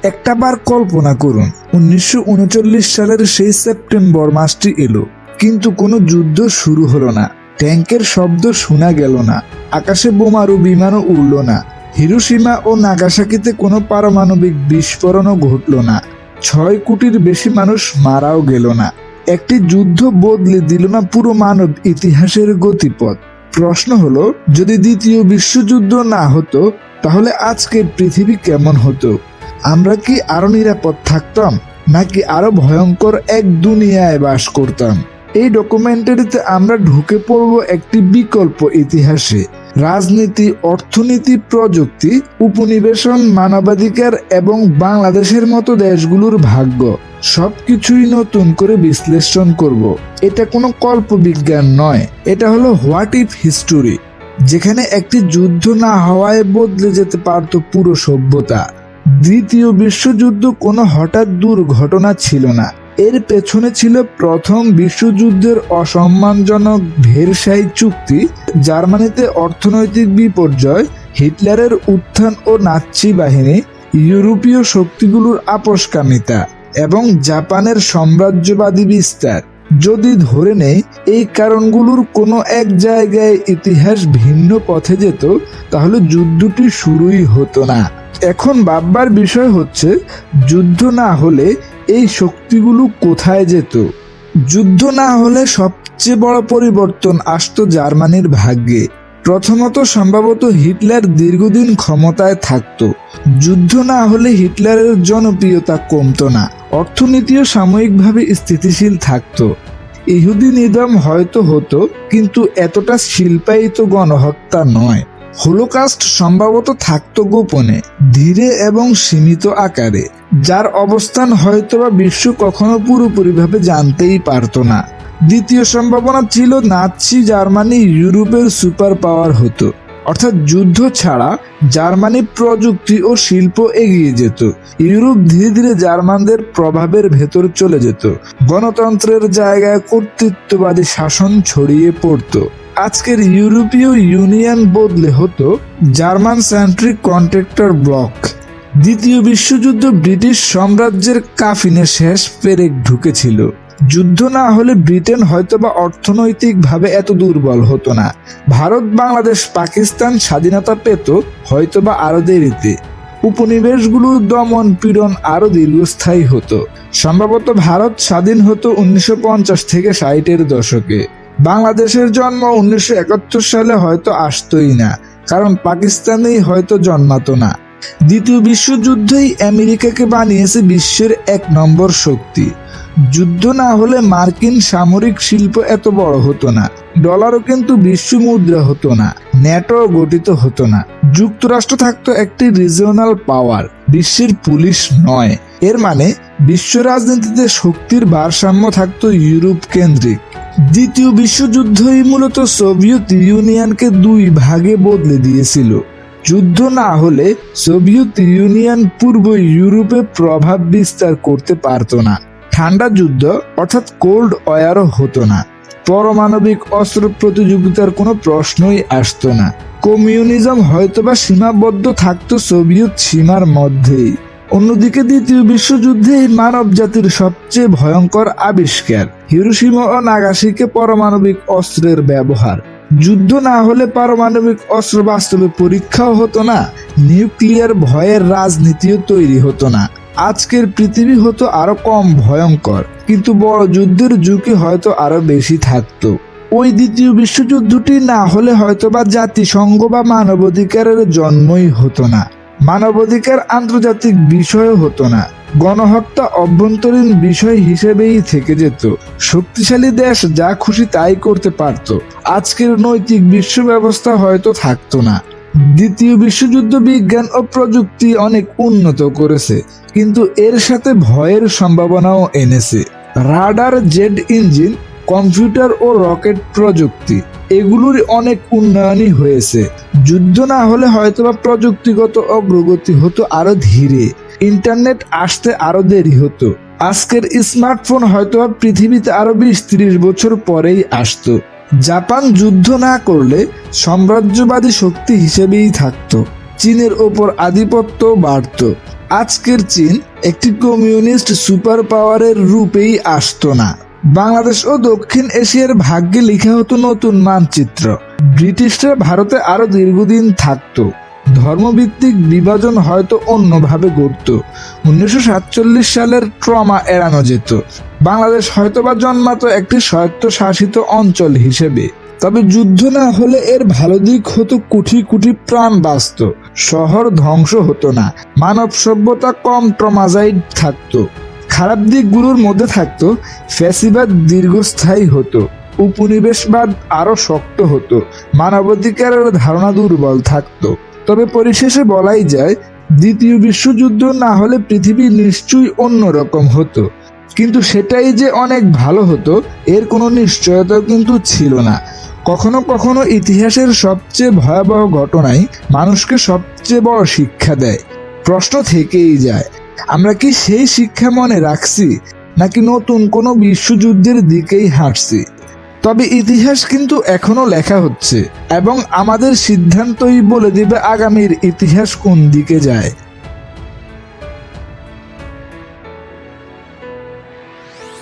একটাবার কল্পনা করুন, 1939 সালের সেই সেপ্টেম্বর মাসটি এলো, কিন্তু কোনো যুদ্ধ শুরু হলো না। ট্যাঙ্কের শব্দ শোনা গেল না, আকাশে বোমারু বিমানও উড়ল না, হিরোশিমা ও নাগাসাকিতে কোনো পারমাণবিক বিস্ফোরণও ঘটল না, 6 কোটির বেশি মানুষ মারাও গেল না। একটি যুদ্ধ বদলে দিল না পুরো মানব ইতিহাসের গতিপথ। প্রশ্ন হলো, যদি দ্বিতীয় বিশ্বযুদ্ধ না হতো তাহলে আজকের পৃথিবী কেমন হতো? আমরা কি আরো নিরাপদ থাকতাম, নাকি আরো ভয়ঙ্কর এক দুনিয়ায় বাস করতাম? এই ডকুমেন্টারিতে আমরা ঢুকে পড়ব একটি বিকল্প ইতিহাসে। রাজনীতি, অর্থনীতি, প্রযুক্তি, উপনিবেশন, মানবাধিকার এবং বাংলাদেশের মতো দেশগুলোর ভাগ্য সবকিছুই নতুন করে বিশ্লেষণ করব। এটা কোনো কল্পবিজ্ঞান নয়, এটা হলো হোয়াট ইফ হিস্টোরি, যেখানে একটি যুদ্ধ না হওয়ায় বদলে যেতে পারত পুরো সভ্যতা। দ্বিতীয় বিশ্বযুদ্ধ কোনো হঠাৎ দুর্ঘটনা ছিল না, এর পেছনে ছিল প্রথম বিশ্বযুদ্ধের অসম্মানজনক ভেরসাই চুক্তি, জার্মানিতে অর্থনৈতিক বিপর্যয়, হিটলারের উত্থান ও নাৎসি বাহিনী, ইউরোপীয় শক্তিগুলোর আপোষকামিতা এবং জাপানের সাম্রাজ্যবাদী বিস্তার। যদি ধরে নেই এই কারণগুলোর কোনো এক জায়গায় ইতিহাস ভিন্ন পথে যেত, তাহলে যুদ্ধটি শুরুই হতো না। এখন ভাববার বিষয় হচ্ছে, যুদ্ধ না হলে এই শক্তিগুলো কোথায় যেত? যুদ্ধ না হলে সবচেয়ে বড় পরিবর্তন আসতো জার্মানির ভাগ্যে। প্রথমত, সম্ভবত হিটলার দীর্ঘদিন ক্ষমতায় থাকতো। যুদ্ধ না হলে হিটলারের জনপ্রিয়তা কমতো না, অর্থনীতিও সাময়িকভাবে স্থিতিশীল থাকতো। ইহুদি নিধন হয়তো হতো, কিন্তু এতটা শিল্পায়িত গণহত্যা নয়। হোলোকাস্ট সম্ভবত থাকতো গোপনে, ধীরে এবং সীমিত আকারে, যার অবস্থান হয়তোবা বিশ্ব কখনো পুরোপুরিভাবে জানতেই পারতো না। দ্বিতীয় সম্ভাবনা ছিল নাৎসি জার্মানি ইউরোপের সুপার পাওয়ার হতো, অর্থাৎ যুদ্ধ ছাড়া জার্মানি প্রযুক্তি ও শিল্প এগিয়ে যেত। ইউরোপ ধীরে ধীরে জার্মানদের প্রভাবের ভেতর চলে যেত, গণতন্ত্রের জায়গায় কর্তৃত্ববাদী শাসন ছড়িয়ে পড়তো। আজকের ইউরোপীয় ইউনিয়ন বদলে হতো জার্মান সেন্ট্রিক কন্ট্রাক্টর ব্লক। দ্বিতীয় বিশ্বযুদ্ধ ব্রিটিশ সাম্রাজ্যের কাফিনে শেষ পেরেক ঢুকেছিল। যুদ্ধ না হলে ব্রিটেন হয়তোবা অর্থনৈতিকভাবে এত দুর্বল হতো না। ভারত, বাংলাদেশ, পাকিস্তান স্বাধীনতা পেত হয়তোবা আরো দেরিতে। উপনিবেশগুলোর দমন পীড়ন আরো দীর্ঘস্থায়ী হতো। সম্ভবত ভারত স্বাধীন হতো 1950 থেকে 60-এর দশকে। বাংলাদেশের জন্ম 1971 সালে হয়তো আসতোই না, কারণ পাকিস্তানেই হয়তো জন্মাতো না। দ্বিতীয় বিশ্বযুদ্ধই আমেরিকাকে বানিয়েছে বিশ্বের 1 নম্বর শক্তি। যুদ্ধ না হলে মার্কিন সামরিক শিল্প এত বড় হতো না, ডলারও কিন্তু বিশ্ব মুদ্রা হতো না, ন্যাটো গঠিত হতো না, যুক্তরাষ্ট্র থাকতো একটি রিজিওনাল পাওয়ার, বিশ্বের পুলিশ নয়। এর মানে বিশ্ব রাজনীতিতে শক্তির ভারসাম্য থাকতো ইউরোপ কেন্দ্রিক। দ্বিতীয় বিশ্বযুদ্ধই মূলত সোভিয়েত ইউনিয়নকে 2 ভাগে বদলে দিয়েছিল। যুদ্ধ না হলে সোভিয়েত ইউনিয়ন পূর্ব ইউরোপে প্রভাব বিস্তার করতে পারত না। ঠান্ডা যুদ্ধ অর্থাৎ কোল্ড ওয়ারও হতো না। পারমাণবিক অস্ত্র প্রতিযোগিতার কোনো প্রশ্নই আসতো না। কমিউনিজম হয়তোবা সীমাবদ্ধ থাকতো সোভিয়েত সীমার মধ্যেই। অন্যদিকে দ্বিতীয় বিশ্বযুদ্ধে মানব জাতির সবচেয়ে ভয়ঙ্কর আবিষ্কার, হিরোশিমা ও নাগাসাকিতে পারমাণবিক অস্ত্রের ব্যবহার। যুদ্ধ না হলে পারমাণবিক অস্ত্র বাস্তবে পরীক্ষাও হতো না, নিউক্লিয়ার ভয়ের রাজনীতিও তৈরি হতো না। আজকের পৃথিবী হতো আরো কম ভয়ঙ্কর, কিন্তু বড় যুদ্ধের ঝুঁকি হয়তো আরো বেশি থাকতো। ওই দ্বিতীয় বিশ্বযুদ্ধটি না হলে হয়তোবা জাতিসংঘ বা মানবাধিকারের জন্মই হতো না। মানবাধিকার আন্তর্জাতিক বিষয় হতো না, গণহত্যা অভ্যন্তরীণ বিষয় হিসেবেই থেকে যেত। শক্তিশালী দেশ যা খুশি তাই করতে পারত। আজকের নৈতিক বিশ্ব ব্যবস্থা হয়তো থাকতো না। দ্বিতীয় বিশ্বযুদ্ধ বিজ্ঞান ও প্রযুক্তি অনেক উন্নত করেছে, কিন্তু এর সাথে ভয়ের সম্ভাবনাও এনেছে। রাডার, জেট ইঞ্জিন, কম্পিউটার ও রকেট প্রযুক্তি, এগুলোর অনেক উন্নয়নই হয়েছে। যুদ্ধ না হলে হয়তোবা প্রযুক্তিগত অগ্রগতি হতো আরো ধীরে, ইন্টারনেট আসতে আরো দেরি হতো। আজকের স্মার্টফোন হয়তোবা পৃথিবীতে আরো 20-30 বছর পরেই আসতো। জাপান যুদ্ধ না করলে সাম্রাজ্যবাদী শক্তি হিসেবেই থাকতো। চীনের ওপর আধিপত্য বাড়ত। আজকের চীন একটি কমিউনিস্ট সুপার পাওয়ারের রূপেই আসতো না। বাংলাদেশ ও দক্ষিণ এশিয়ার ভাগ্যে লেখা হতো নতুন মানচিত্র। ব্রিটিশরা ভারতে আরো দীর্ঘদিন থাকতো। ধর্মভিত্তিক বিভাজন হয়তো অন্যভাবে ঘটত। 1947 সালের ট্রমা এড়ানো যেত। বাংলাদেশ হয়তোবা জন্মাতো একটি স্বায়ত্তশাসিত অঞ্চল হিসেবে। তবে যুদ্ধ না হলে এর ভালো দিক হতো কোটি কোটি প্রাণ বাঁচত, শহর ধ্বংস হতো না, মানব সভ্যতা কম ট্রমাজাইড থাকতো। খারাপ দিকগুলোর মধ্যে থাকতো ফ্যাসিবাদ দীর্ঘস্থায়ী হতো, উপনিবেশবাদ আরো শক্ত হতো, মানবাধিকারের ধারণা দুর্বল থাকতো। তবে পরিশেষে বলাই যায়, দ্বিতীয় বিশ্বযুদ্ধ না হলে পৃথিবী নিশ্চয়ই অন্যরকম হতো। কিন্তু সেটাই যে অনেক ভালো হতো এর কোনো নিশ্চয়তা কিন্তু ছিল না। কখনো কখনো ইতিহাসের সবচেয়ে ভয়াবহ ঘটনাই মানুষকে সবচেয়ে বড় শিক্ষা দেয়। প্রশ্ন থেকেই যায়, আমরা কি সেই শিক্ষা মনে রাখছি, নাকি নতুন কোনো বিশ্বযুদ্ধের দিকেই হাঁটছি? তবে ইতিহাস কিন্তু এখনো লেখা হচ্ছে এবং আমাদের সিদ্ধান্তই বলে দেবে আগামীর ইতিহাস কোন দিকে যায়।